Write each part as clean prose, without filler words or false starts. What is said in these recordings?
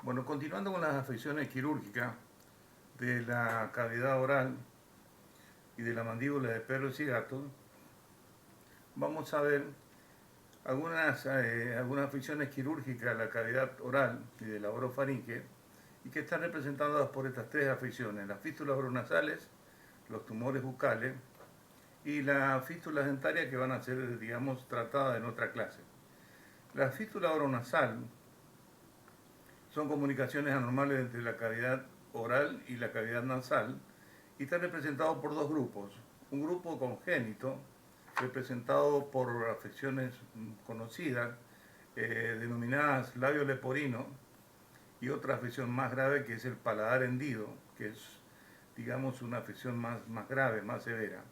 Bueno, continuando con las afecciones quirúrgicas de la cavidad oral y de la mandíbula de perros y gatos, vamos a ver algunas afecciones quirúrgicas de la cavidad oral y de la orofaringe y que están representadas por estas tres afecciones: las fístulas oronasales, los tumores bucales y las fístulas dentarias, que van a ser, digamos, tratadas en otra clase. La fístula oronasal son comunicaciones anormales entre la cavidad oral y la cavidad nasal y están representados por dos grupos. Un grupo congénito, representado por afecciones conocidas, denominadas labio leporino, y otra afección más grave, que es el paladar hendido, que es, digamos, una afección más grave, más severa.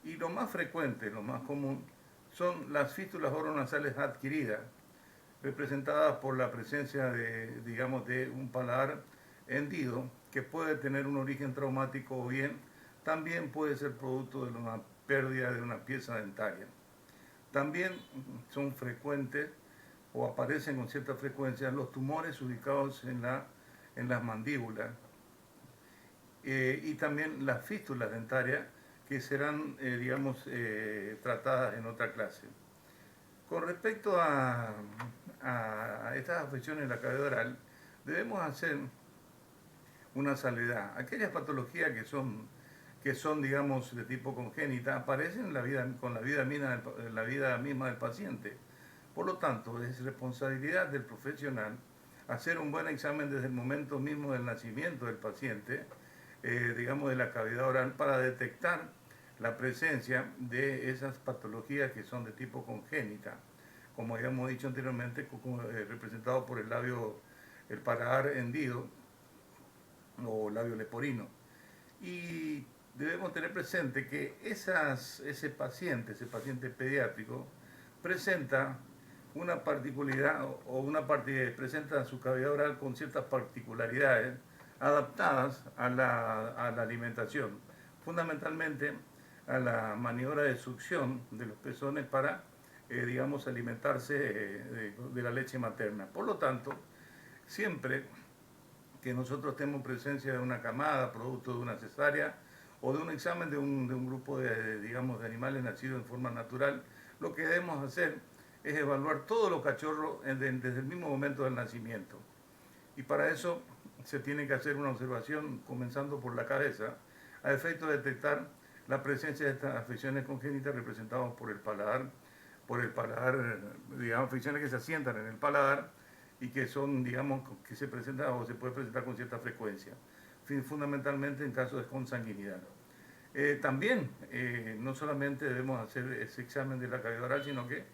Y lo más frecuente, lo más común, son las fístulas oronasales adquiridas, representadas por la presencia de, digamos, de un paladar hendido, que puede tener un origen traumático o bien también puede ser producto de una pérdida de una pieza dentaria. También son frecuentes o aparecen con cierta frecuencia los tumores ubicados en las mandíbulas, y también las fístulas dentarias, que serán, digamos, tratadas en otra clase. Con respecto a estas afecciones de la cavidad oral, debemos hacer una salvedad. Aquellas patologías que son, digamos, de tipo congénita, aparecen en con la vida misma del paciente. Por lo tanto, es responsabilidad del profesional hacer un buen examen desde el momento mismo del nacimiento del paciente, digamos, de la cavidad oral, para detectar la presencia de esas patologías que son de tipo congénita, como habíamos dicho anteriormente, representado por el paladar hendido o labio leporino. Y debemos tener presente que ese paciente pediátrico, presenta una particularidad o presenta su cavidad oral con ciertas particularidades adaptadas a la alimentación, fundamentalmente a la maniobra de succión de los pezones para, digamos, alimentarse de la leche materna. Por lo tanto, siempre que nosotros tenemos presencia de una camada producto de una cesárea o de un examen de un grupo digamos, de animales nacidos en forma natural, lo que debemos hacer es evaluar todos los cachorros desde el mismo momento del nacimiento. Y para eso se tiene que hacer una observación comenzando por la cabeza, a efecto de detectar la presencia de estas afecciones congénitas representadas por el paladar, digamos, afecciones que se asientan en el paladar y que son, digamos, que se presentan o se puede presentar con cierta frecuencia, fundamentalmente en casos de consanguinidad. También no solamente debemos hacer ese examen de la cavidad oral, sino que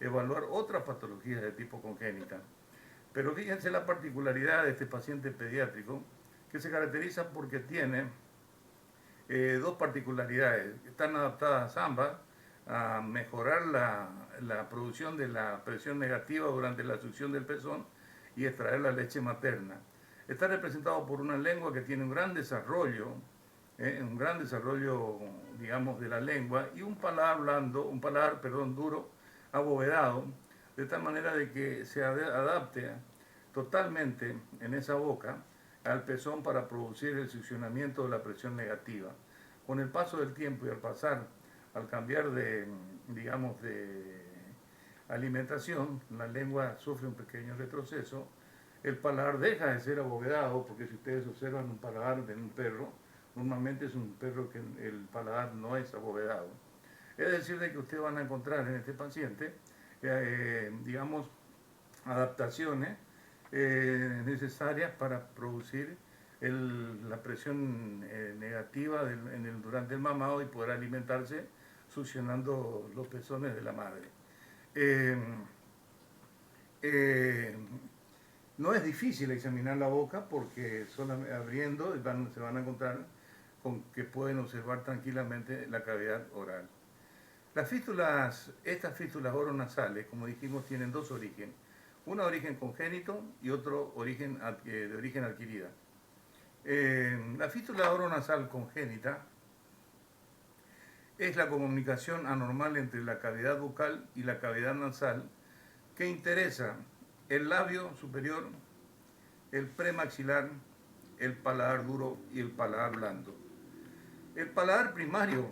evaluar otras patologías de tipo congénita. Pero fíjense la particularidad de este paciente pediátrico, que se caracteriza porque tiene dos particularidades. Están adaptadas ambas a mejorar la producción de la presión negativa durante la succión del pezón y extraer la leche materna. Está representado por una lengua que tiene un gran desarrollo, digamos, de la lengua, y un paladar blando, duro, abovedado, de tal manera de que se adapte totalmente en esa boca al pezón para producir el succionamiento de la presión negativa. Con el paso del tiempo y al cambiar de, digamos, de alimentación, la lengua sufre un pequeño retroceso, el paladar deja de ser abovedado, porque si ustedes observan un paladar de un perro, normalmente es un perro que el paladar no es abovedado. Es decir, de que ustedes van a encontrar en este paciente, digamos, adaptaciones necesarias para producir la presión negativa durante el mamado y poder alimentarse succionando los pezones de la madre. Eh, eh, no es difícil examinar la boca, porque solo abriendo se van a encontrar con que pueden observar tranquilamente la cavidad oral. Estas fístulas oronasales, como dijimos, tienen dos orígenes. Uno de origen congénito y otro de origen adquirida. La fístula oronasal congénita es la comunicación anormal entre la cavidad bucal y la cavidad nasal, que interesa el labio superior el premaxilar, el paladar duro y el paladar blando. El paladar primario,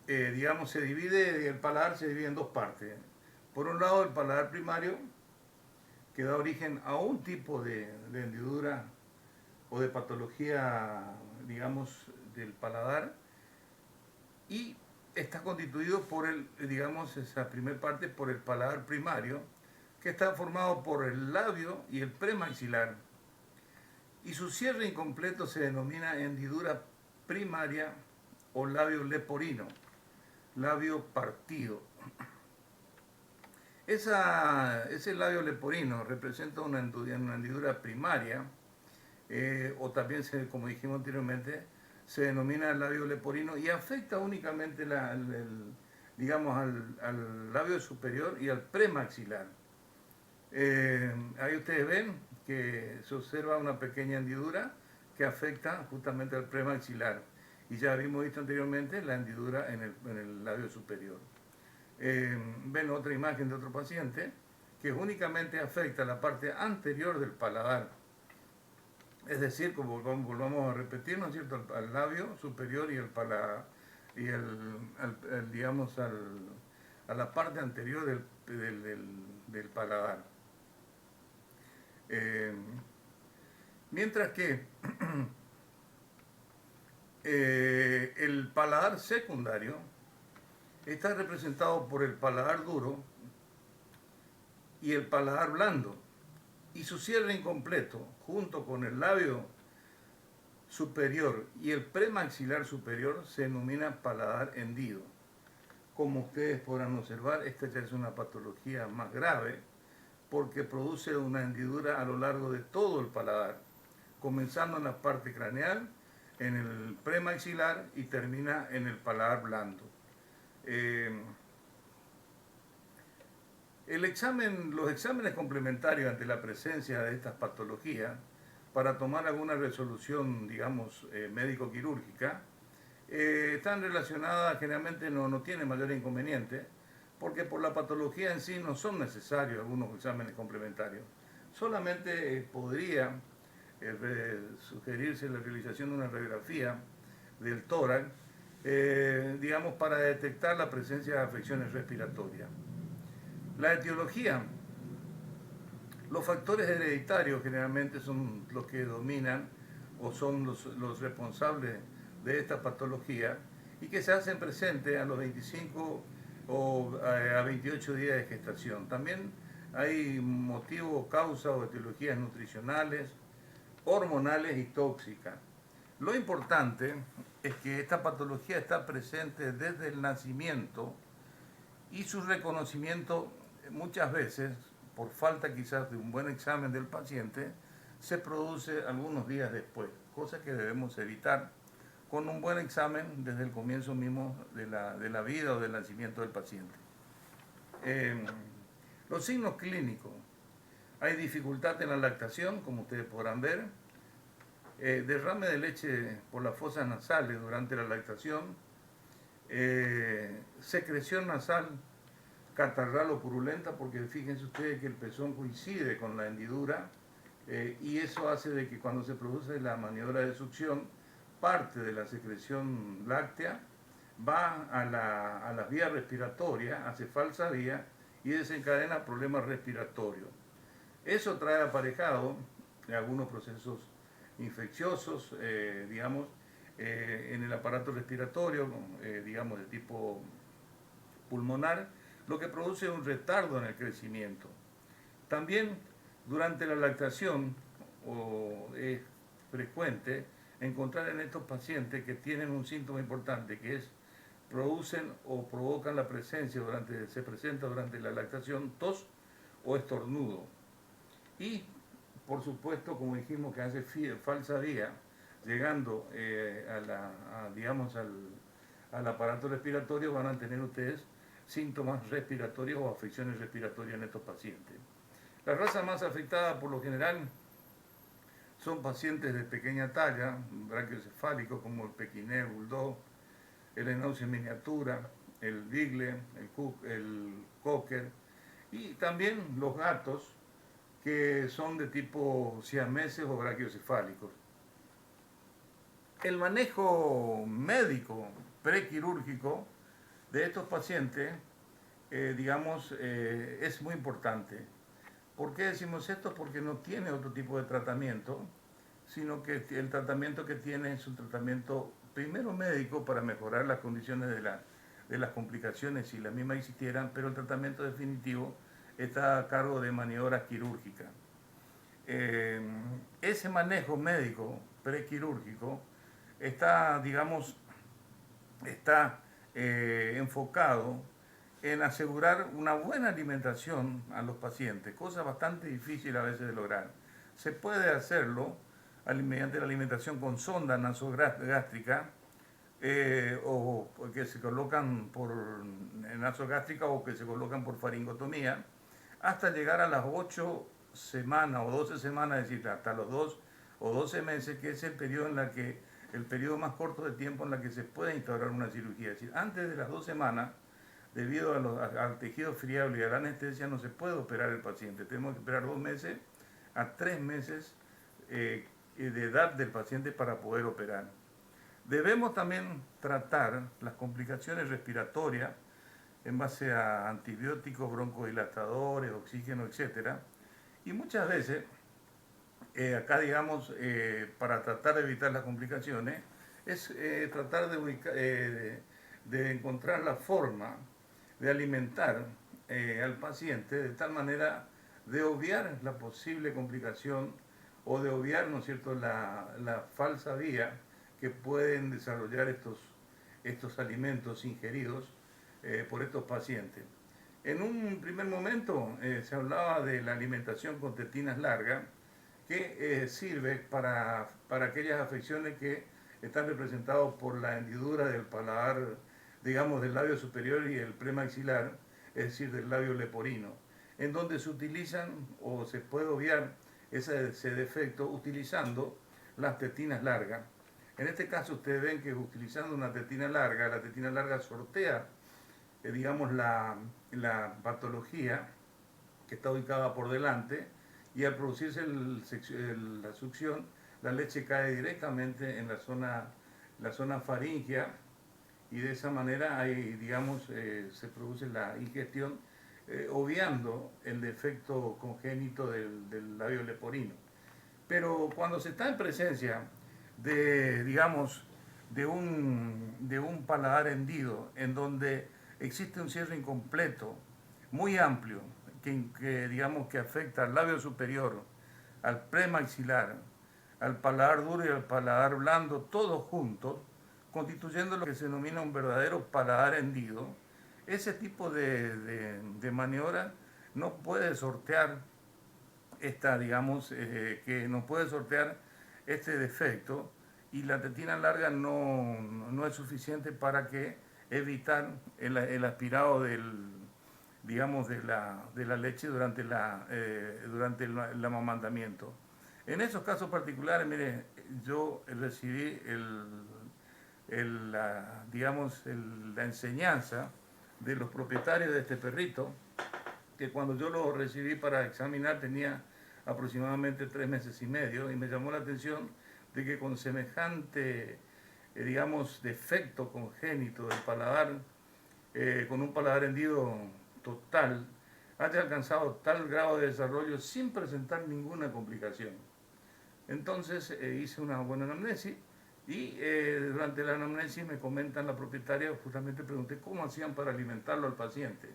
digamos, el paladar se divide en dos partes. Por un lado, el paladar primario, que da origen a un tipo de hendidura o de patología, digamos, del paladar, y está constituido por digamos, esa primera parte, por el paladar primario, que está formado por el labio y el premaxilar, y su cierre incompleto se denomina hendidura primaria o labio leporino, labio partido. Ese labio leporino representa una hendidura primaria, o también, como dijimos anteriormente, se denomina labio leporino y afecta únicamente digamos, al labio superior y al premaxilar. Ahí ustedes ven que se observa una pequeña hendidura que afecta justamente al premaxilar. Y ya habíamos visto anteriormente la hendidura en el labio superior. Ven otra imagen de otro paciente que únicamente afecta la parte anterior del paladar. Es decir, como volvamos a repetir, ¿no es cierto?, al labio superior y el paladar, y digamos, a la parte anterior del paladar. Mientras que el paladar secundario está representado por el paladar duro y el paladar blando, y su cierre incompleto, junto con el labio superior y el premaxilar superior, se denomina paladar hendido. Como ustedes podrán observar, esta ya es una patología más grave porque produce una hendidura a lo largo de todo el paladar, comenzando en la parte craneal, en el premaxilar y termina en el paladar blando. Los exámenes complementarios ante la presencia de estas patologías para tomar alguna resolución, digamos, médico-quirúrgica, están relacionadas, generalmente no tienen mayor inconveniente, porque por la patología en sí no son necesarios algunos exámenes complementarios. Solamente podría sugerirse la realización de una radiografía del tórax, digamos, para detectar la presencia de afecciones respiratorias. La etiología, los factores hereditarios generalmente son los que dominan o son los responsables de esta patología y que se hacen presentes a los 25 o a 28 días de gestación. También hay motivo, causa o etiologías nutricionales, hormonales y tóxicas. Lo importante es que esta patología está presente desde el nacimiento y su reconocimiento muchas veces, por falta quizás de un buen examen del paciente, se produce algunos días después, cosa que debemos evitar con un buen examen desde el comienzo mismo de la vida o del nacimiento del paciente. Los signos clínicos. Hay dificultad en la lactación, como ustedes podrán ver, derrame de leche por las fosas nasales durante la lactación, secreción nasal catarral o purulenta, porque fíjense ustedes que el pezón coincide con la hendidura, y eso hace de que cuando se produce la maniobra de succión, parte de la secreción láctea va a las vías respiratorias, hace falsa vía y desencadena problemas respiratorios. Eso trae aparejado algunos procesos infecciosos, digamos, en el aparato respiratorio, digamos, de tipo pulmonar, lo que produce un retardo en el crecimiento. También durante la lactación es frecuente encontrar en estos pacientes que tienen un síntoma importante, que es producen o provocan la presencia se presenta durante la lactación tos o estornudo. Y por supuesto, como dijimos, que hace falsa vía, llegando digamos, al aparato respiratorio, van a tener ustedes síntomas respiratorios o afecciones respiratorias en estos pacientes. La raza más afectada por lo general son pacientes de pequeña talla, brachiocefálicos como el pequiné, bulldog, el schnauzer en miniatura, el beagle, el cocker, y también los gatos que son de tipo siameses o brachiocefálicos. El manejo médico prequirúrgico de estos pacientes, es muy importante. ¿Por qué decimos esto? Porque no tiene otro tipo de tratamiento, sino que el tratamiento que tiene es un tratamiento primero médico para mejorar las condiciones de las complicaciones si las mismas existieran, pero el tratamiento definitivo está a cargo de maniobras quirúrgicas. Ese manejo médico prequirúrgico está, enfocado en asegurar una buena alimentación a los pacientes, cosa bastante difícil a veces de lograr. Se puede hacerlo mediante la alimentación con sonda nasogástrica, o que se colocan por nasogástrica o que se colocan por faringotomía, hasta llegar a las 8 semanas o 12 semanas, es decir, hasta los 2 o 12 meses, que es el periodo el periodo más corto de tiempo en la que se puede instaurar una cirugía. Es decir, antes de las 2 semanas, debido al tejido friable y a la anestesia, no se puede operar el paciente. Tenemos que esperar 2 meses a 3 meses de edad del paciente para poder operar. Debemos también tratar las complicaciones respiratorias en base a antibióticos, broncodilatadores, oxígeno, etc. Y muchas veces, acá para tratar de evitar las complicaciones, es tratar de encontrar la forma de alimentar al paciente de tal manera de obviar la posible complicación o de obviar, ¿no es cierto?, la falsa vía que pueden desarrollar estos alimentos ingeridos por estos pacientes. En un primer momento se hablaba de la alimentación con tetinas largas, que sirve para aquellas afecciones que están representadas por la hendidura del paladar, del labio superior y el premaxilar, es decir, del labio leporino, en donde se utilizan o se puede obviar ese defecto utilizando las tetinas largas. En este caso ustedes ven que utilizando una tetina larga, la tetina larga sortea, la patología que está ubicada por delante, y al producirse la succión, la leche cae directamente en la zona faríngea, y de esa manera se produce la ingestión, obviando el defecto congénito del labio leporino. Pero cuando se está en presencia de un paladar hendido, en donde existe un cierre incompleto, muy amplio, que afecta al labio superior, al premaxilar, al paladar duro y al paladar blando, todos juntos, constituyendo lo que se denomina un verdadero paladar hendido. Ese tipo de maniobra no puede sortear que no puede sortear este defecto, y la tetina larga no es suficiente para evitar el aspirado de la leche durante el amamantamiento. En esos casos particulares, mire, yo recibí la enseñanza de los propietarios de este perrito, que cuando yo lo recibí para examinar tenía aproximadamente 3 meses y medio, y me llamó la atención de que con semejante, defecto congénito del paladar, con un paladar hendido total, haya alcanzado tal grado de desarrollo sin presentar ninguna complicación. Entonces hice una buena anamnesis, y durante la anamnesis me comentan la propietaria, justamente pregunté cómo hacían para alimentarlo al paciente.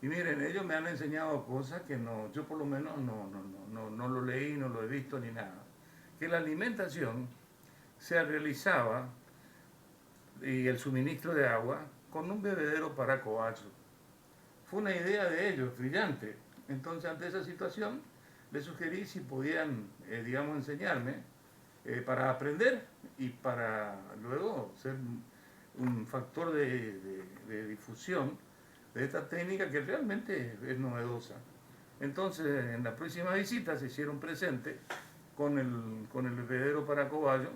Y miren, ellos me han enseñado cosas que yo por lo menos no lo leí, no lo he visto ni nada. Que la alimentación se realizaba, y el suministro de agua, con un bebedero para cobayo. Fue una idea de ellos, brillante. Entonces, ante esa situación, les sugerí si podían, enseñarme para aprender y para luego ser un factor de difusión de esta técnica que realmente es novedosa. Entonces, en la próxima visita se hicieron presentes con el bebedero para cobayo,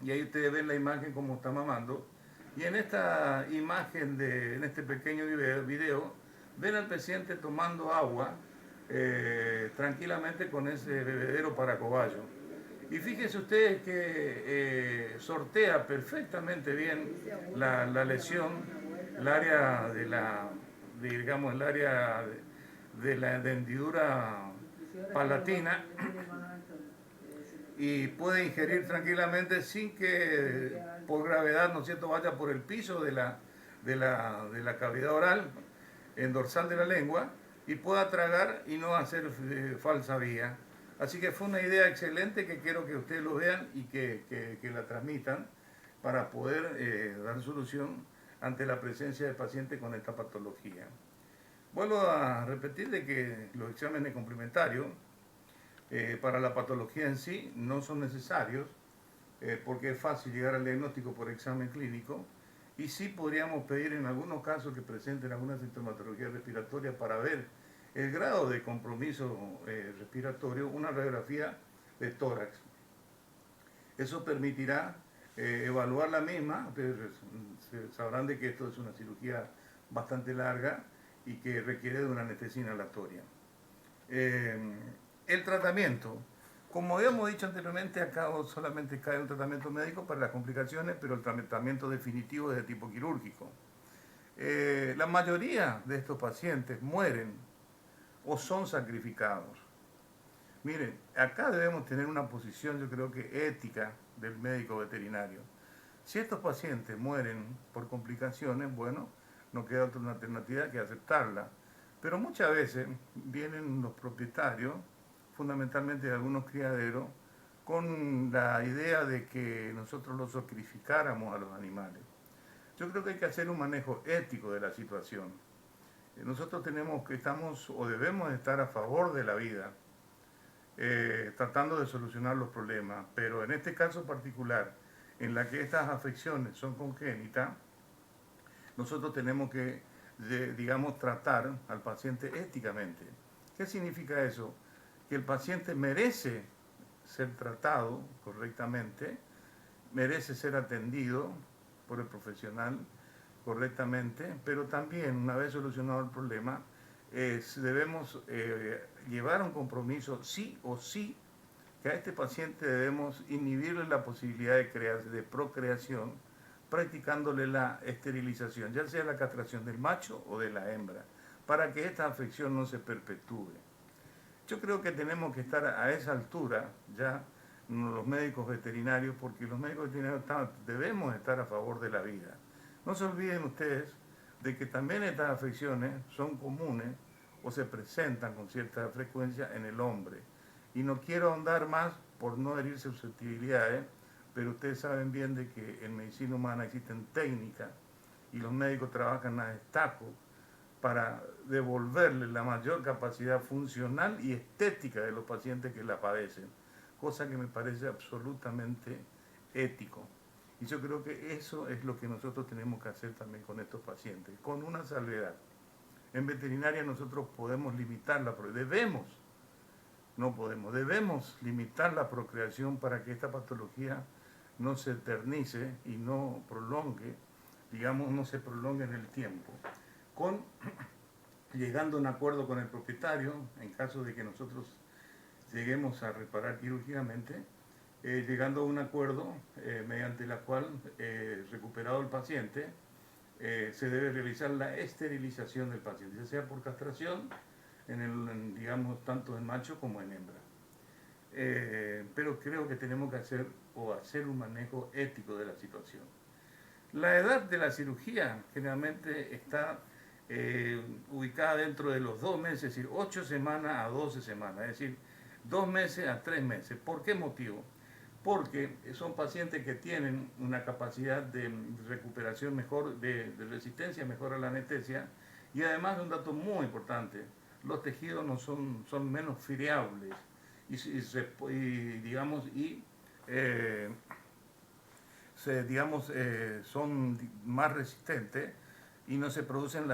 y ahí ustedes ven la imagen como está mamando, y en esta imagen, en este pequeño video, ven al paciente tomando agua tranquilamente con ese bebedero para cobayo. Y fíjense ustedes que sortea perfectamente bien la lesión, el área de la, digamos, el área de la hendidura palatina, y puede ingerir tranquilamente sin que por gravedad, ¿no es cierto?, vaya por el piso de la cavidad oral en dorsal de la lengua y pueda tragar y no hacer falsa vía. Así que fue una idea excelente que quiero que ustedes lo vean y que la transmitan para poder dar solución ante la presencia del paciente con esta patología. Vuelvo a repetir de que los exámenes complementarios para la patología en sí no son necesarios porque es fácil llegar al diagnóstico por examen clínico, y sí podríamos pedir en algunos casos que presenten alguna sintomatología respiratoria para ver el grado de compromiso respiratorio, una radiografía de tórax. Eso permitirá evaluar la misma. Ustedes sabrán de que esto es una cirugía bastante larga y que requiere de una anestesia inhalatoria. El tratamiento, como habíamos dicho anteriormente, acá solamente cae un tratamiento médico para las complicaciones, pero el tratamiento definitivo es de tipo quirúrgico. La mayoría de estos pacientes mueren o son sacrificados. Miren, acá debemos tener una posición, yo creo que ética, del médico veterinario. Si estos pacientes mueren por complicaciones, bueno, no queda otra alternativa que aceptarla. Pero muchas veces vienen los propietarios, fundamentalmente de algunos criaderos, con la idea de que nosotros los sacrificáramos a los animales. Yo creo que hay que hacer un manejo ético de la situación. Nosotros tenemos que estamos o debemos estar a favor de la vida, tratando de solucionar los problemas, pero en este caso particular, en la que estas afecciones son congénitas, nosotros tenemos que, digamos, tratar al paciente éticamente. ¿Qué significa eso? Que el paciente merece ser tratado correctamente, merece ser atendido por el profesional correctamente, pero también, una vez solucionado el problema, debemos llevar un compromiso sí o sí, que a este paciente debemos inhibirle la posibilidad de procreación, practicándole la esterilización, ya sea la castración del macho o de la hembra, para que esta afección no se perpetúe. Yo creo que tenemos que estar a esa altura ya los médicos veterinarios, porque los médicos veterinarios debemos estar a favor de la vida. No se olviden ustedes de que también estas afecciones son comunes o se presentan con cierta frecuencia en el hombre. Y no quiero ahondar más por no herir susceptibilidades, pero ustedes saben bien de que en medicina humana existen técnicas y los médicos trabajan a destajo para devolverle la mayor capacidad funcional y estética de los pacientes que la padecen, cosa que me parece absolutamente ético. Y yo creo que eso es lo que nosotros tenemos que hacer también con estos pacientes, con una salvedad. En veterinaria nosotros podemos limitarla, pero debemos limitar la procreación para que esta patología no se eternice y no prolongue, digamos, no se prolongue en el tiempo. Llegando a un acuerdo con el propietario, en caso de que nosotros lleguemos a reparar quirúrgicamente, llegando a un acuerdo mediante la cual, recuperado el paciente, se debe realizar la esterilización del paciente, ya sea por castración, digamos, tanto en macho como en hembra. Pero creo que tenemos que hacer un manejo ético de la situación. La edad de la cirugía generalmente está ubicada dentro de los 2 meses, es decir, 8 semanas a 12 semanas, es decir, 2 meses a 3 meses. ¿Por qué motivo? Porque son pacientes que tienen una capacidad de recuperación mejor, de resistencia mejor a la anestesia, y además de un dato muy importante, los tejidos no son menos friables son más resistentes y no se producen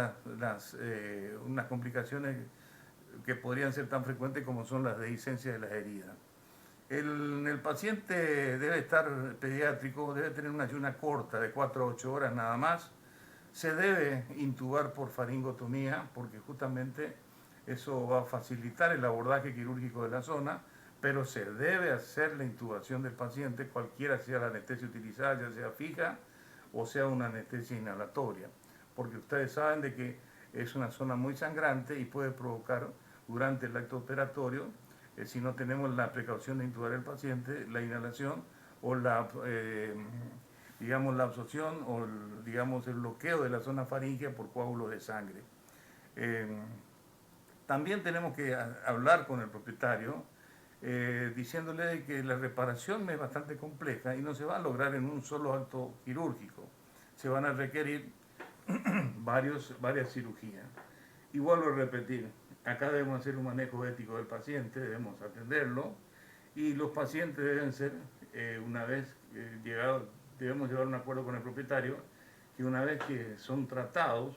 unas complicaciones que podrían ser tan frecuentes como son las dehiscencias de las heridas. El paciente debe estar pediátrico, debe tener una ayuna corta de 4 a 8 horas nada más. Se debe intubar por faringotomía porque justamente Eso va a facilitar el abordaje quirúrgico de la zona, pero se debe hacer la intubación del paciente, cualquiera sea la anestesia utilizada, ya sea fija o sea una anestesia inhalatoria, porque ustedes saben de que es una zona muy sangrante y puede provocar durante el acto operatorio, si no tenemos la precaución de intubar al paciente, la inhalación o digamos, la absorción o digamos, el bloqueo de la zona faríngea por coágulos de sangre. Eh, También tenemos que hablar con el propietario diciéndole que la reparación es bastante compleja y no se va a lograr en un solo acto quirúrgico. Se van a requerir varias cirugías. Y vuelvo a repetir, acá debemos hacer un manejo ético del paciente, debemos atenderlo y los pacientes deben ser, una vez llegado, debemos llegar a un acuerdo con el propietario, que una vez que son tratados,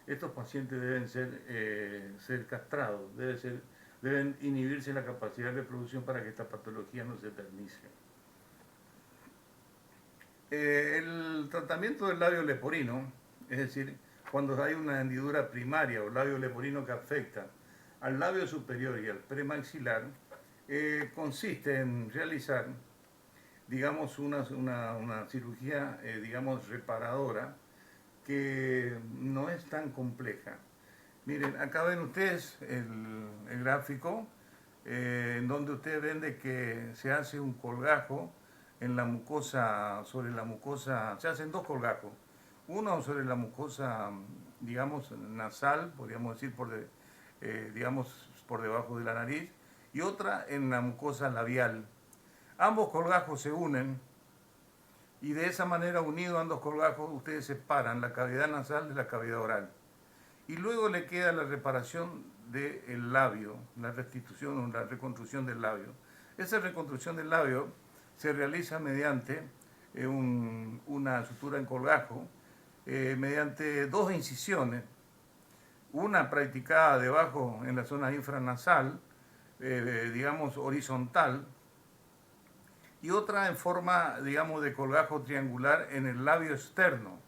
estos pacientes deben ser castrados, deben inhibirse la capacidad de reproducción para que esta patología no se eternice. El tratamiento del labio leporino, es decir, cuando hay una hendidura primaria o labio leporino que afecta al labio superior y al premaxilar, consiste en realizar, digamos, una cirugía, digamos, reparadora que no es tan compleja. Miren, acá ven ustedes el gráfico en donde ustedes ven de que se hace un colgajo en la mucosa, sobre la mucosa, se hacen dos colgajos. Uno sobre la mucosa, digamos, nasal, podríamos decir, digamos, por debajo de la nariz, y otra en la mucosa labial. Ambos colgajos se unen y de esa manera, unidos ambos colgajos, ustedes separan la cavidad nasal de la cavidad oral. Y luego le queda la reparación del labio, la restitución o la reconstrucción del labio. Esa reconstrucción del labio se realiza mediante una sutura en colgajo, mediante dos incisiones, una practicada debajo en la zona infranasal, digamos horizontal, y otra en forma, digamos, de colgajo triangular en el labio externo,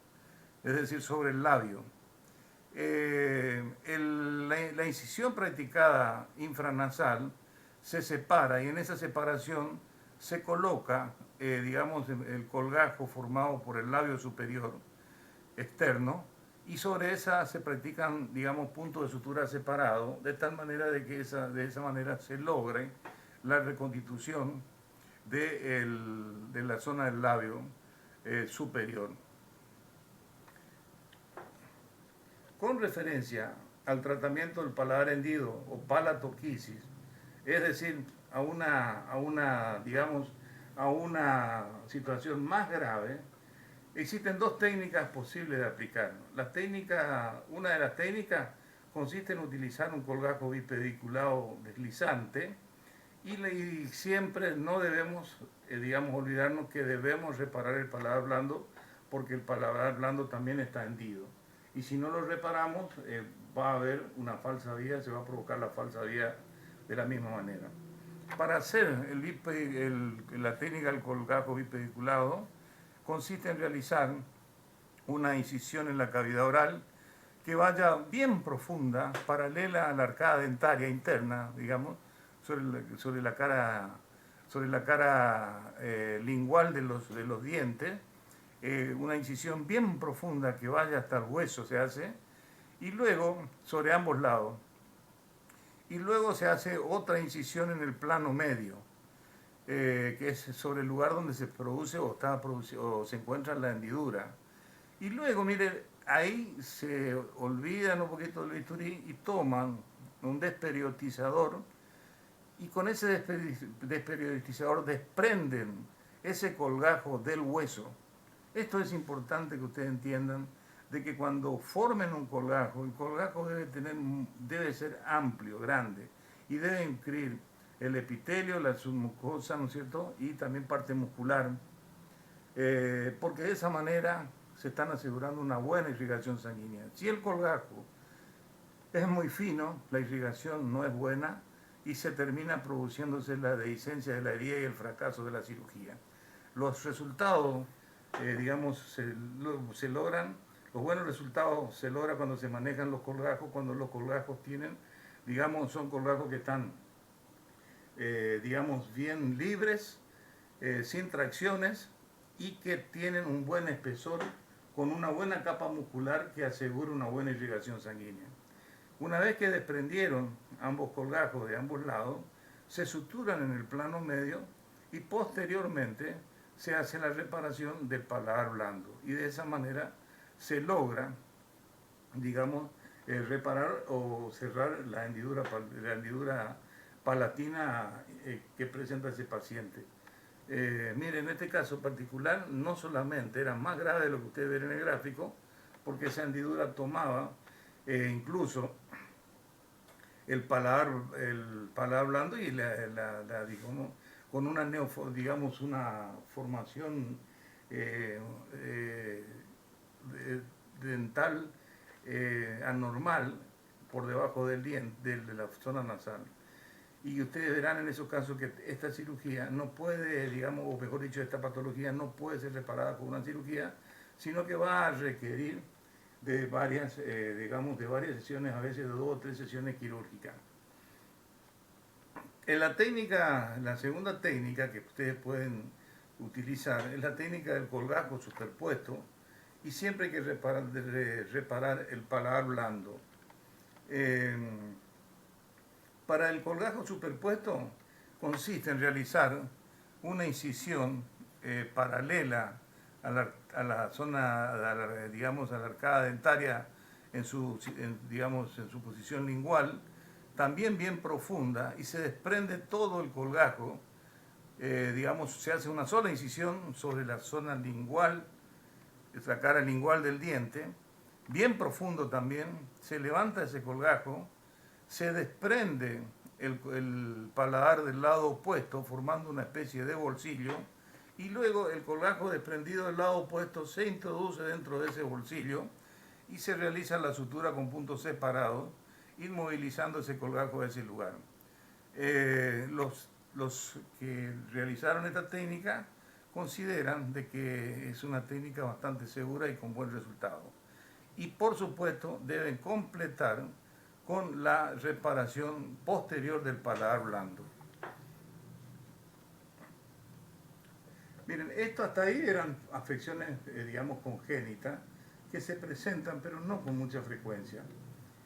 es decir, sobre el labio. La incisión practicada infranasal se separa y en esa separación se coloca, digamos, el colgajo formado por el labio superior externo y sobre esa se practican, digamos, puntos de sutura separados de tal manera de que de esa manera se logre la reconstitución de la zona del labio superior. Con referencia al tratamiento del paladar hendido o palatoquisis, es decir, digamos, a una situación más grave, existen dos técnicas posibles de aplicar. Una de las técnicas consiste en utilizar un colgajo bipediculado deslizante y siempre no debemos, digamos, olvidarnos que debemos reparar el paladar blando porque el paladar blando también está hendido. Y si no lo reparamos, va a haber una falsa vía, se va a provocar la falsa vía de la misma manera. Para hacer la técnica del colgajo bipediculado, consiste en realizar una incisión en la cavidad oral que vaya bien profunda, paralela a la arcada dentaria interna, digamos, sobre la cara lingual de los dientes, una incisión bien profunda que vaya hasta el hueso se hace, y luego sobre ambos lados. Y luego se hace otra incisión en el plano medio, que es sobre el lugar donde se produce o se encuentra la hendidura. Y luego, mire, ahí se olvidan un poquito del bisturí y toman un desperiodizador y con ese desperiodizador desprenden ese colgajo del hueso. Esto es importante que ustedes entiendan de que cuando formen un colgajo, el colgajo debe ser amplio, grande, y debe incluir el epitelio, la submucosa, ¿no es cierto?, y también parte muscular, porque de esa manera se están asegurando una buena irrigación sanguínea. Si el colgajo es muy fino, la irrigación no es buena y se termina produciéndose la dehiscencia de la herida y el fracaso de la cirugía. Los resultados, digamos, se logran, los buenos resultados se logran cuando se manejan los colgajos, cuando los colgajos tienen, digamos, son colgajos que están, digamos, bien libres, sin tracciones y que tienen un buen espesor con una buena capa muscular que asegura una buena irrigación sanguínea. Una vez que desprendieron ambos colgajos de ambos lados, se suturan en el plano medio y posteriormente se hace la reparación del paladar blando y de esa manera se logra, digamos, reparar o cerrar la hendidura palatina que presenta ese paciente. Miren, en este caso particular no solamente era más grave de lo que ustedes ven en el gráfico, porque esa hendidura tomaba incluso el paladar blando y digamos, con una digamos, una formación dental anormal por debajo del diente, de la zona nasal. Y ustedes verán en esos casos que esta cirugía no puede, digamos, o mejor dicho, esta patología no puede ser reparada con una cirugía, sino que va a requerir de varias, digamos, de varias sesiones, a veces de 2 o 3 sesiones quirúrgicas. En la técnica, la segunda técnica que ustedes pueden utilizar es la técnica del colgajo superpuesto y siempre hay que reparar el paladar blando. Para el colgajo superpuesto consiste en realizar una incisión paralela a la zona, digamos, a la arcada dentaria digamos, en su posición lingual, también bien profunda, y se desprende todo el colgajo, digamos, se hace una sola incisión sobre la zona lingual, la cara lingual del diente, bien profundo también, se levanta ese colgajo, se desprende el paladar del lado opuesto formando una especie de bolsillo y luego el colgajo desprendido del lado opuesto se introduce dentro de ese bolsillo y se realiza la sutura con puntos separados, inmovilizando ese colgajo de ese lugar. Los que realizaron esta técnica consideran de que es una técnica bastante segura y con buen resultado. Y por supuesto deben completar con la reparación posterior del paladar blando. Miren, esto hasta ahí eran afecciones, digamos, congénitas, que se presentan, pero no con mucha frecuencia.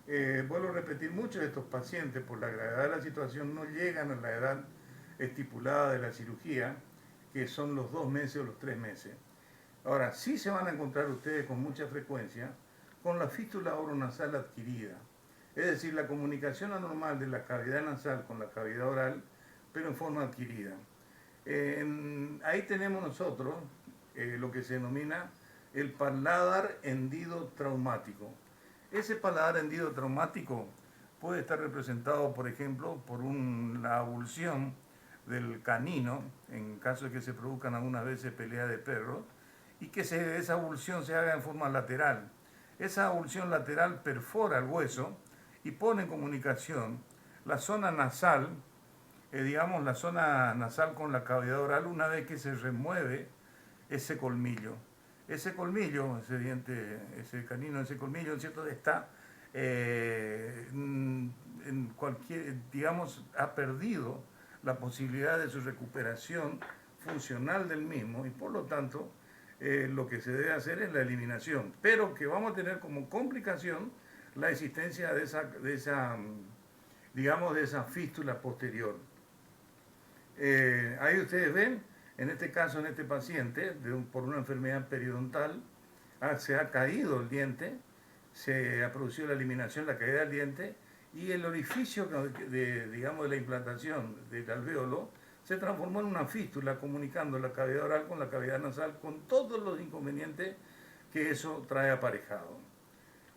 Vuelvo a repetir, muchos de estos pacientes, por la gravedad de la situación, no llegan a la edad estipulada de la cirugía, que son los 2 meses o los 3 meses. Ahora, sí se van a encontrar ustedes con mucha frecuencia con la fístula oronasal adquirida. Es decir, la comunicación anormal de la cavidad nasal con la cavidad oral, pero en forma adquirida. Ahí tenemos nosotros lo que se denomina el paladar hendido traumático. Ese paladar hendido traumático puede estar representado, por ejemplo, por la avulsión del canino, en caso de que se produzcan algunas veces peleas de perros, y que esa avulsión se haga en forma lateral. Esa avulsión lateral perfora el hueso y pone en comunicación la zona nasal, digamos la zona nasal con la cavidad oral una vez que se remueve ese colmillo. Ese colmillo, ese diente, ese canino, ese colmillo, ¿cierto? Está en cualquier, digamos, ha perdido la posibilidad de su recuperación funcional del mismo y por lo tanto lo que se debe hacer es la eliminación, pero que vamos a tener como complicación la existencia de esa digamos, de esa fístula posterior. Ahí ustedes ven, en este caso, en este paciente, por una enfermedad periodontal, se ha caído el diente, se ha producido la eliminación, la caída del diente, y el orificio digamos, de la implantación del alvéolo se transformó en una fístula comunicando la cavidad oral con la cavidad nasal, con todos los inconvenientes que eso trae aparejado.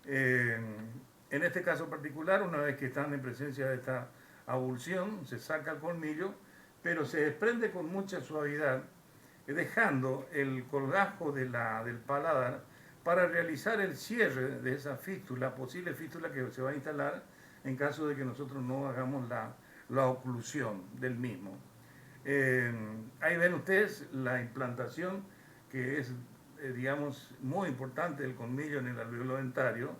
En este caso particular, una vez que están en presencia de esta avulsión, se saca el colmillo, pero se desprende con mucha suavidad, dejando el colgajo del paladar para realizar el cierre de esa fístula, posible fístula que se va a instalar en caso de que nosotros no hagamos la oclusión del mismo. Ahí ven ustedes la implantación que es, digamos, muy importante del colmillo en el alveolo dentario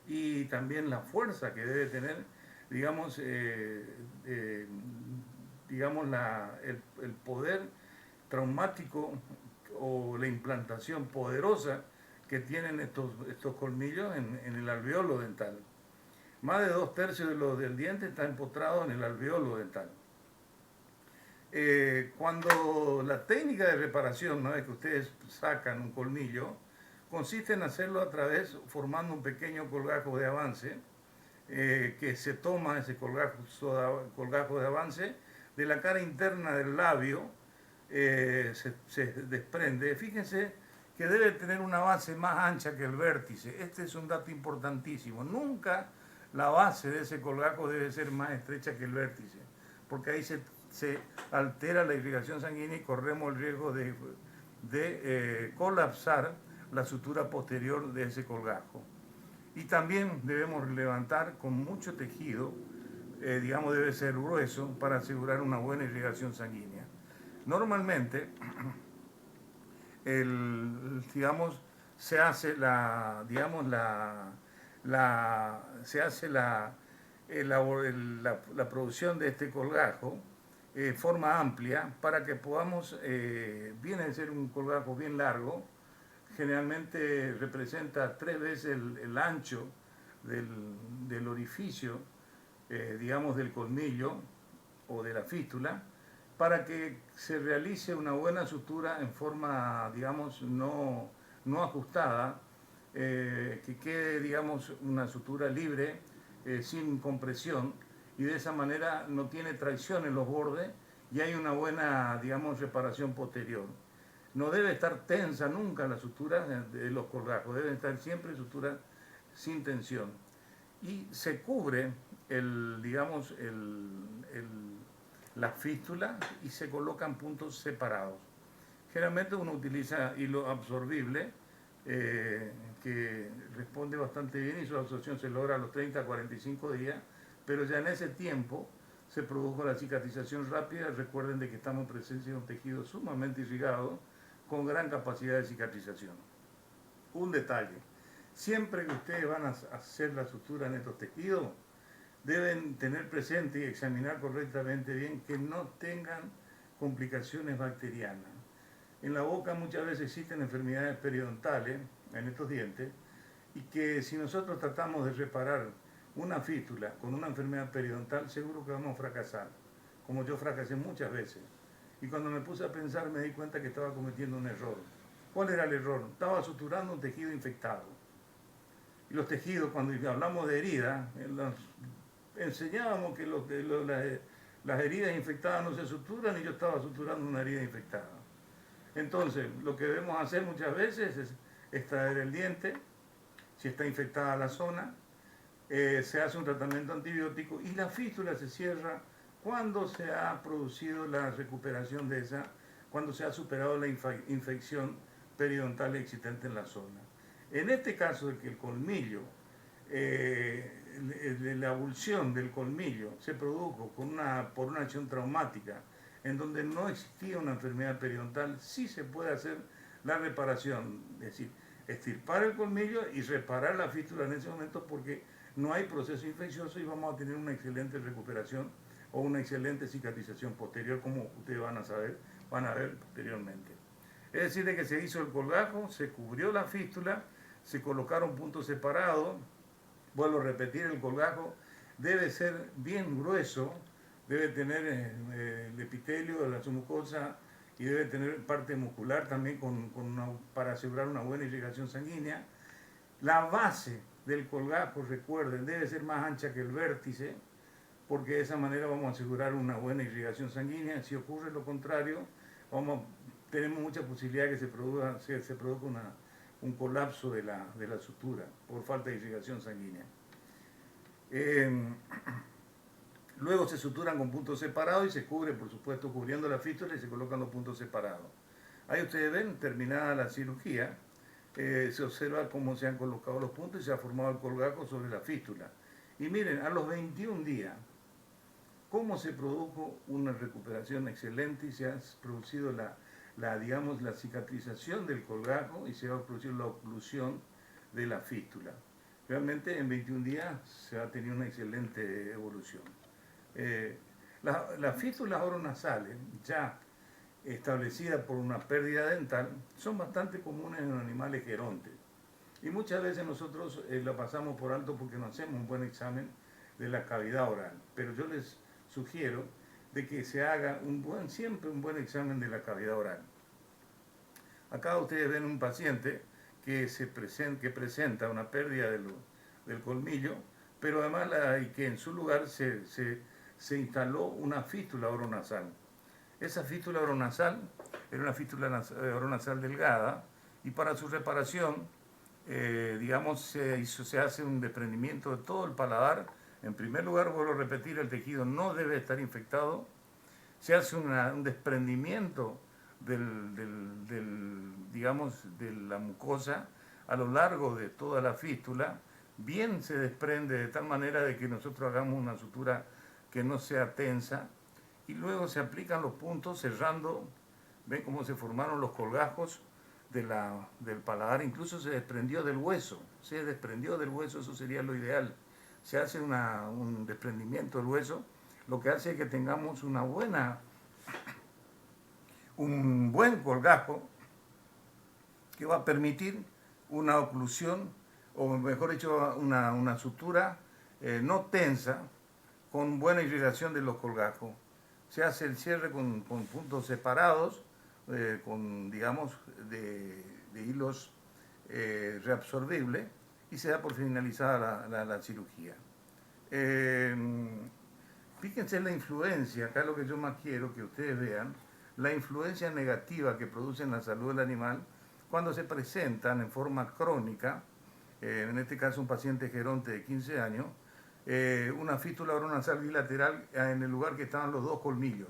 y también la fuerza que debe tener digamos, digamos el poder traumático o la implantación poderosa que tienen estos colmillos en el alveolo dental. Más de 2/3 de los del diente está empotrado en el alveolo dental. Cuando la técnica de reparación, una vez que ustedes sacan un colmillo, consiste en hacerlo a través, formando un pequeño colgajo de avance, que se toma ese colgajo de avance de la cara interna del labio, se desprende. Fíjense que debe tener una base más ancha que el vértice. Este es un dato importantísimo. Nunca la base de ese colgajo debe ser más estrecha que el vértice, porque ahí se altera la irrigación sanguínea y corremos el riesgo de colapsar la sutura posterior de ese colgajo. Y también debemos levantar con mucho tejido, digamos debe ser grueso, para asegurar una buena irrigación sanguínea. Normalmente, digamos, se hace la producción de este colgajo forma amplia para que podamos, viene a ser un colgajo bien largo, generalmente representa 3 veces el ancho del orificio, digamos, del colmillo o de la fístula, para que se realice una buena sutura en forma, digamos, no ajustada, que quede, digamos, una sutura libre, sin compresión, y de esa manera no tiene tracción en los bordes y hay una buena, digamos, reparación posterior. No debe estar tensa nunca la sutura de los colgajos, deben estar siempre suturas sin tensión. Y se cubre digamos, la fístula y se colocan puntos separados. Generalmente uno utiliza hilo absorbible, que responde bastante bien y su absorción se logra a los 30 a 45 días, pero ya en ese tiempo se produjo la cicatrización rápida. Recuerden de que estamos en presencia de un tejido sumamente irrigado con gran capacidad de cicatrización. Un detalle, siempre que ustedes van a hacer la sutura en estos tejidos, deben tener presente y examinar correctamente bien que no tengan complicaciones bacterianas. En la boca muchas veces existen enfermedades periodontales en estos dientes, y que si nosotros tratamos de reparar una fístula con una enfermedad periodontal, seguro que vamos a fracasar, como yo fracasé muchas veces. Y cuando me puse a pensar me di cuenta que estaba cometiendo un error. ¿Cuál era el error? Estaba suturando un tejido infectado. Y los tejidos, cuando hablamos de heridas, enseñábamos que las heridas infectadas no se suturan, y yo estaba suturando una herida infectada. Entonces, lo que debemos hacer muchas veces es extraer el diente, si está infectada la zona, se hace un tratamiento antibiótico y la fístula se cierra cuando se ha producido la recuperación de esa, cuando se ha superado la infección periodontal existente en la zona. En este caso de que el colmillo, la abulsión del colmillo se produjo por una acción traumática en donde no existía una enfermedad periodontal, sí se puede hacer la reparación, es decir, extirpar el colmillo y reparar la fístula en ese momento, porque no hay proceso infeccioso y vamos a tener una excelente recuperación o una excelente cicatrización posterior, como ustedes van a ver posteriormente. Es decir, de que se hizo el colgajo, se cubrió la fístula, se colocaron puntos separados. Vuelvo a repetir, el colgajo debe ser bien grueso, debe tener el epitelio de la mucosa y debe tener parte muscular también para asegurar una buena irrigación sanguínea. La base del colgajo, recuerden, debe ser más ancha que el vértice, porque de esa manera vamos a asegurar una buena irrigación sanguínea. Si ocurre lo contrario, tenemos mucha posibilidad de que se produzca un colapso de la sutura por falta de irrigación sanguínea. Luego se suturan con puntos separados y se cubre, por supuesto, cubriendo la fístula, y se colocan los puntos separados. Ahí ustedes ven, terminada la cirugía, se observa cómo se han colocado los puntos y se ha formado el colgajo sobre la fístula. Y miren, a los 21 días, cómo se produjo una recuperación excelente y se ha producido digamos, la cicatrización del colgajo y se ha producido la oclusión de la fístula. Realmente en 21 días se ha tenido una excelente evolución. Eh, las fístulas oronasales, ya establecidas por una pérdida dental, son bastante comunes en los animales gerontes. Y muchas veces nosotros la pasamos por alto porque no hacemos un buen examen de la cavidad oral. Pero yo les sugiero de que se haga siempre un buen examen de la cavidad oral. Acá ustedes ven un paciente que presenta una pérdida del colmillo, pero además y que en su lugar se instaló una fístula oronasal. Esa fístula oronasal era una fístula oronasal delgada y para su reparación, digamos, se hace un desprendimiento de todo el paladar. En primer lugar, vuelvo a repetir, el tejido no debe estar infectado. Se hace un desprendimiento digamos, de la mucosa a lo largo de toda la fístula. Bien se desprende de tal manera de que nosotros hagamos una sutura que no sea tensa y luego se aplican los puntos cerrando. Ven cómo se formaron los colgajos del paladar, incluso se desprendió del hueso, eso sería lo ideal. Se hace un desprendimiento del hueso, lo que hace que tengamos un buen colgajo que va a permitir una oclusión, o mejor dicho, una sutura no tensa, con buena irrigación de los colgajos. Se hace el cierre con puntos separados, digamos, de hilos reabsorbibles, y se da por finalizada la cirugía. Fíjense en la influencia, acá lo que yo más quiero que ustedes vean, la influencia negativa que produce en la salud del animal cuando se presentan en forma crónica, en este caso un paciente geronte de 15 años, una fístula oronasal bilateral en el lugar que estaban los dos colmillos.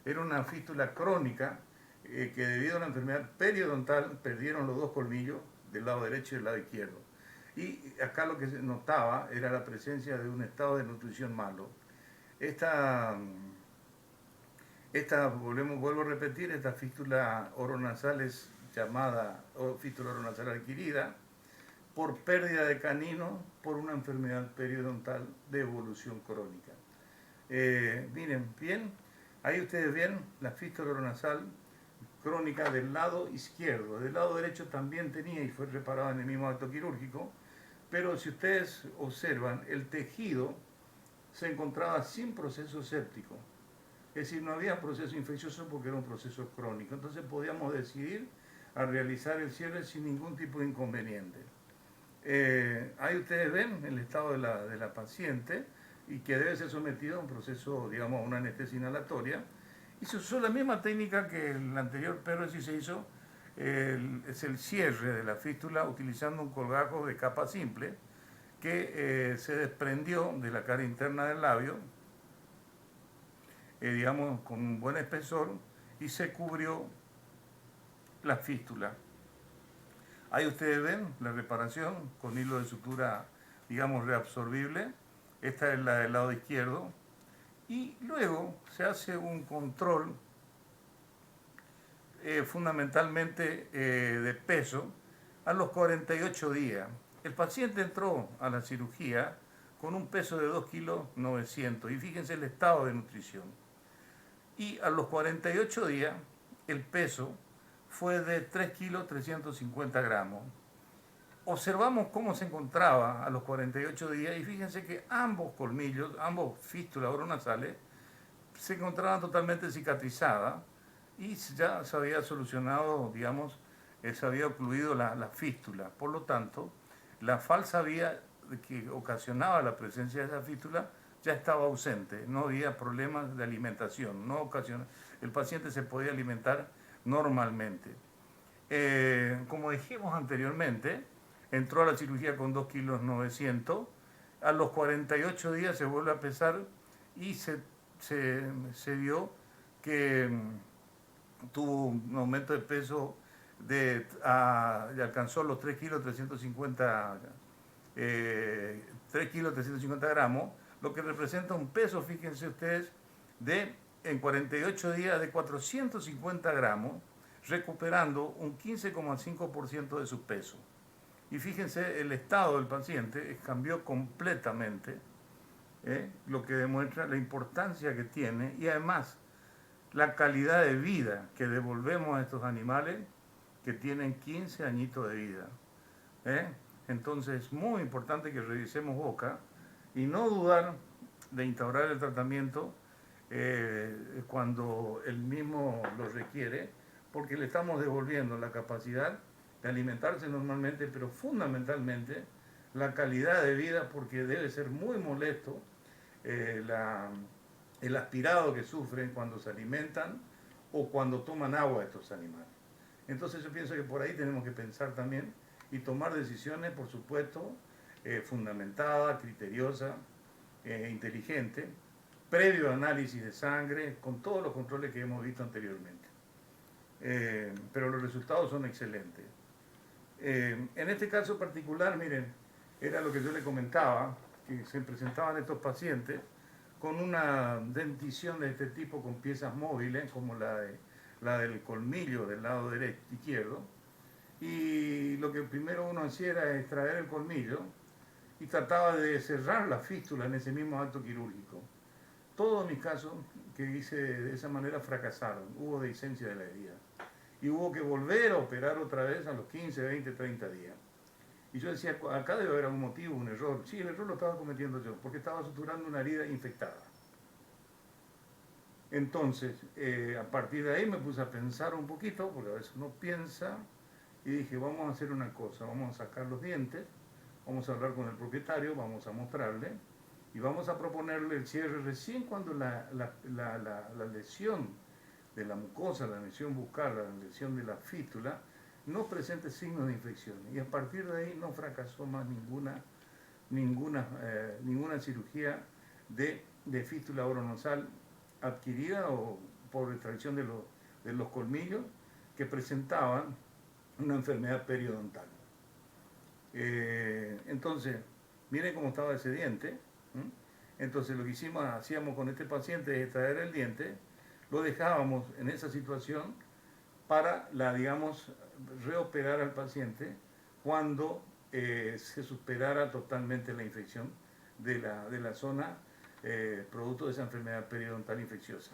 Era una fístula crónica que debido a una enfermedad periodontal perdieron los dos colmillos del lado derecho y del lado izquierdo. Y acá lo que se notaba era la presencia de un estado de nutrición malo. Vuelvo a repetir, esta fístula oronasal es llamada fístula oronasal adquirida por pérdida de canino por una enfermedad periodontal de evolución crónica. Miren, bien, ahí ustedes ven la fístula oronasal crónica del lado izquierdo. Del lado derecho también tenía y fue reparada en el mismo acto quirúrgico, pero si ustedes observan, el tejido se encontraba sin proceso séptico. Es decir, no había proceso infeccioso porque era un proceso crónico. Entonces podíamos decidir a realizar el cierre sin ningún tipo de inconveniente. Ahí ustedes ven el estado de la paciente y que debe ser sometido a un proceso, digamos, a una anestesia inhalatoria. Y se usó la misma técnica que el anterior perro sí se hizo, es el cierre de la fístula utilizando un colgajo de capa simple que se desprendió de la cara interna del labio, digamos, con un buen espesor y se cubrió la fístula. Ahí ustedes ven la reparación con hilo de sutura, digamos, reabsorbible. Esta es la del lado izquierdo. Y luego se hace un control fundamentalmente de peso a los 48 días. El paciente entró a la cirugía con un peso de 2,9 kg y fíjense el estado de nutrición. Y a los 48 días el peso fue de 3,350 kg. Observamos cómo se encontraba a los 48 días y fíjense que ambos colmillos, ambos fístulas oronasales, se encontraban totalmente cicatrizadas y ya se había solucionado, digamos, se había ocluido la fístula. Por lo tanto, la falsa vía que ocasionaba la presencia de esa fístula ya estaba ausente, no había problemas de alimentación, el paciente se podía alimentar normalmente. Como dijimos anteriormente, entró a la cirugía con 2,9 kg, a los 48 días se vuelve a pesar y se vio que tuvo un aumento de peso y alcanzó los 3,350 gramos, lo que representa un peso, fíjense ustedes, en 48 días de 450 gramos, recuperando un 15,5% de su peso. Y fíjense, el estado del paciente cambió completamente, lo que demuestra la importancia que tiene y además la calidad de vida que devolvemos a estos animales que tienen 15 añitos de vida. ¿eh? Entonces es muy importante que revisemos boca y no dudar de instaurar el tratamiento cuando el mismo lo requiere, porque le estamos devolviendo la capacidad de alimentarse normalmente, pero fundamentalmente la calidad de vida, porque debe ser muy molesto el aspirado que sufren cuando se alimentan o cuando toman agua estos animales. Entonces yo pienso que por ahí tenemos que pensar también y tomar decisiones, por supuesto, fundamentadas, criteriosas, inteligentes, previo análisis de sangre, con todos los controles que hemos visto anteriormente. Pero los resultados son excelentes. En este caso particular, miren, era lo que yo le comentaba, que se presentaban estos pacientes con una dentición de este tipo con piezas móviles, como la del colmillo del lado derecho, izquierdo, y lo que primero uno hacía era extraer el colmillo y trataba de cerrar la fístula en ese mismo acto quirúrgico. Todos mis casos que hice de esa manera fracasaron, hubo dehiscencia de la herida y hubo que volver a operar otra vez a los 15, 20, 30 días. Y yo decía, acá debe haber algún motivo, un error. Sí, el error lo estaba cometiendo yo, porque estaba suturando una herida infectada. Entonces, a partir de ahí me puse a pensar un poquito, porque a veces uno piensa, y dije, vamos a hacer una cosa, vamos a sacar los dientes, vamos a hablar con el propietario, vamos a mostrarle, y vamos a proponerle el cierre recién cuando la lesión de la mucosa, la lesión bucal, la lesión de la fístula, no presente signos de infección. Y a partir de ahí no fracasó más ninguna cirugía de fístula oronosal adquirida o por extracción de los colmillos que presentaban una enfermedad periodontal. Entonces, miren cómo estaba ese diente. Entonces lo que hacíamos con este paciente es extraer el diente, lo dejábamos en esa situación para, reoperar al paciente cuando se superara totalmente la infección de la zona producto de esa enfermedad periodontal infecciosa.